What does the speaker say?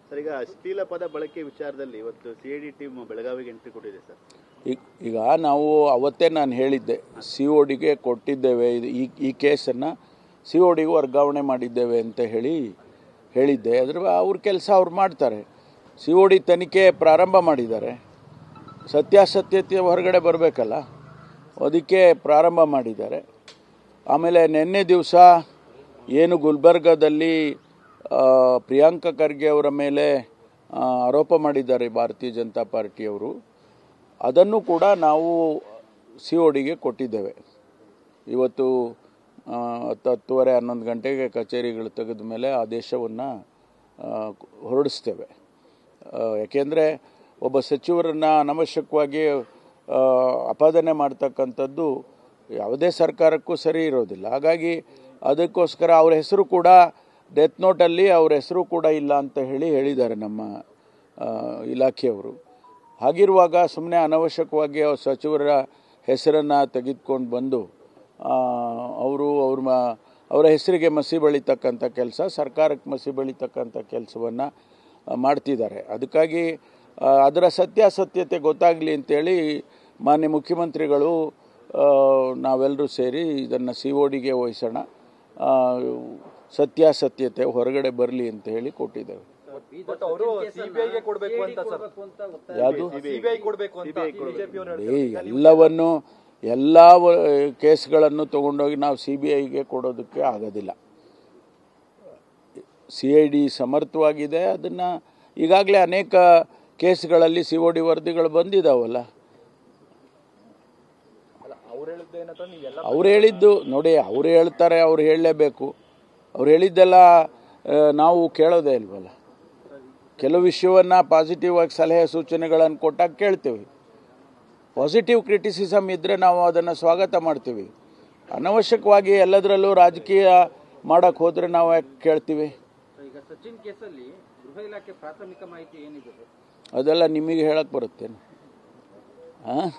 Sir, ಈಗ ಅಶ್ಲೀಲ ಪದ ಬಳಕೆ ವಿಚಾರದಲ್ಲಿ ಇವತ್ತು ಸಿಐಡಿ ಟೀಮ್ ಬೆಳಗಾವಿಗೆ ಎಂಟ್ರಿ ಕೊಟ್ಟಿದೆ ಸರ್. ಈಗ ನಾವು ಅವತ್ತೇ ನಾನು ಹೇಳಿದ್ದೆ, CODಗೆ ಕೊಟ್ಟಿದ್ದೇವೆ, ಈ ಕೇಸನ್ನು CODಗೆ ವರ್ಗಾವಣೆ ಮಾಡಿದ್ದೇವೆ ಅಂತ ಹೇಳಿದ್ದೆ. ಅವ್ರ ಕೆಲಸ ಅವ್ರು ಮಾಡ್ತಾರೆ. COD ತನಿಖೆ ಪ್ರಾರಂಭ ಮಾಡಿದ್ದಾರೆ. ಸತ್ಯಾಸತ್ಯತೆ ಹೊರಗಡೆ ಬರಬೇಕಲ್ಲ, ಅದಕ್ಕೆ ಪ್ರಾರಂಭ ಮಾಡಿದ್ದಾರೆ. ಆಮೇಲೆ ನಿನ್ನೆ ದಿವಸ ಏನು ಗುಲ್ಬರ್ಗದಲ್ಲಿ ಪ್ರಿಯಾಂಕ ಖರ್ಗೆ ಅವರ ಮೇಲೆ ಆರೋಪ ಮಾಡಿದ್ದಾರೆ ಭಾರತೀಯ ಜನತಾ ಪಾರ್ಟಿಯವರು, ಅದನ್ನು ಕೂಡ ನಾವು CODಗೆ ಕೊಟ್ಟಿದ್ದೇವೆ. ಇವತ್ತು 10:30 11 ಗಂಟೆಗೆ ಕಚೇರಿಗಳು ತೆಗೆದ ಮೇಲೆ ಆದೇಶವನ್ನು ಹೊರಡಿಸ್ತೇವೆ. ಯಾಕೆಂದರೆ ಒಬ್ಬ ಸಚಿವರನ್ನು ಅನವಶ್ಯಕವಾಗಿ ಅಪಾದನೆ ಮಾಡ್ತಕ್ಕಂಥದ್ದು ಯಾವುದೇ ಸರ್ಕಾರಕ್ಕೂ ಸರಿ ಇರೋದಿಲ್ಲ. ಹಾಗಾಗಿ ಅದಕ್ಕೋಸ್ಕರ ಅವ್ರ ಹೆಸರು ಕೂಡ ಡೆತ್ ನೋಟಲ್ಲಿ ಅವ್ರ ಹೆಸರು ಕೂಡ ಇಲ್ಲ ಅಂತ ಹೇಳಿದ್ದಾರೆ ನಮ್ಮ ಇಲಾಖೆಯವರು. ಹಾಗಿರುವಾಗ ಸುಮ್ಮನೆ ಅನವಶ್ಯಕವಾಗಿ ಸಚಿವರ ಹೆಸರನ್ನು ತೆಗೆದುಕೊಂಡು ಬಂದು ಅವರ ಹೆಸರಿಗೆ ಮಸಿ ಬಳಿತಕ್ಕಂಥ ಕೆಲಸ, ಸರ್ಕಾರಕ್ಕೆ ಮಸಿ ಬಳಿತಕ್ಕಂಥ ಕೆಲಸವನ್ನು ಮಾಡ್ತಿದ್ದಾರೆ. ಅದಕ್ಕಾಗಿ ಅದರ ಸತ್ಯಾಸತ್ಯತೆ ಗೊತ್ತಾಗಲಿ ಅಂತೇಳಿ ಮಾನ್ಯ ಮುಖ್ಯಮಂತ್ರಿಗಳು ನಾವೆಲ್ಲರೂ ಸೇರಿ ಇದನ್ನು CODಗೆ ವಹಿಸೋಣ, ಸತ್ಯಾಸತ್ಯತೆ ಹೊರಗಡೆ ಬರಲಿ ಅಂತ ಹೇಳಿ ಕೊಟ್ಟಿದ್ದೇವೆ. ಎಲ್ಲ ಕೇಸ್ಗಳನ್ನು ತಗೊಂಡೋಗಿ ನಾವು CBIಗೆ ಕೊಡೋದಕ್ಕೆ ಆಗೋದಿಲ್ಲ. CID ಸಮರ್ಥವಾಗಿದೆ. ಅದನ್ನು ಈಗಾಗಲೇ ಅನೇಕ ಕೇಸ್ಗಳಲ್ಲಿ COD ವರದಿಗಳು ಬಂದಿದ್ದಾವಲ್ಲ. ಅವ್ರು ಹೇಳಿದ್ದು ನೋಡಿ, ಅವ್ರು ಹೇಳ್ತಾರೆ, ಅವ್ರು ಹೇಳಲೇಬೇಕು. ಅವ್ರು ಹೇಳಿದ್ದೆಲ್ಲ ನಾವು ಕೇಳೋದೇ ಇಲ್ವಲ್ಲ. ಕೆಲವು ವಿಷಯವನ್ನು ಪಾಸಿಟಿವ್ ಆಗಿ ಸಲಹೆ ಸೂಚನೆಗಳನ್ನು ಕೊಟ್ಟಾಗ ಕೇಳ್ತೀವಿ. ಪಾಸಿಟಿವ್ ಕ್ರಿಟಿಸಿಸಮ್ ಇದ್ದರೆ ನಾವು ಅದನ್ನು ಸ್ವಾಗತ ಮಾಡ್ತೀವಿ. ಅನವಶ್ಯಕವಾಗಿ ಎಲ್ಲದರಲ್ಲೂ ರಾಜಕೀಯ ಮಾಡೋಕ್ಕೆ ಹೋದರೆ ನಾವು ಯಾಕೆ ಕೇಳ್ತೀವಿ? ಈಗ ಸಚಿನ್ ಕೇಸಲ್ಲಿ ಗೃಹ ಇಲಾಖೆ ಪ್ರಾಥಮಿಕ ಮಾಹಿತಿ ಏನಿದೆ ಅದೆಲ್ಲ ನಿಮಗೆ ಹೇಳಕ್ಕೆ ಬರುತ್ತೇನೆ? ಹಾಂ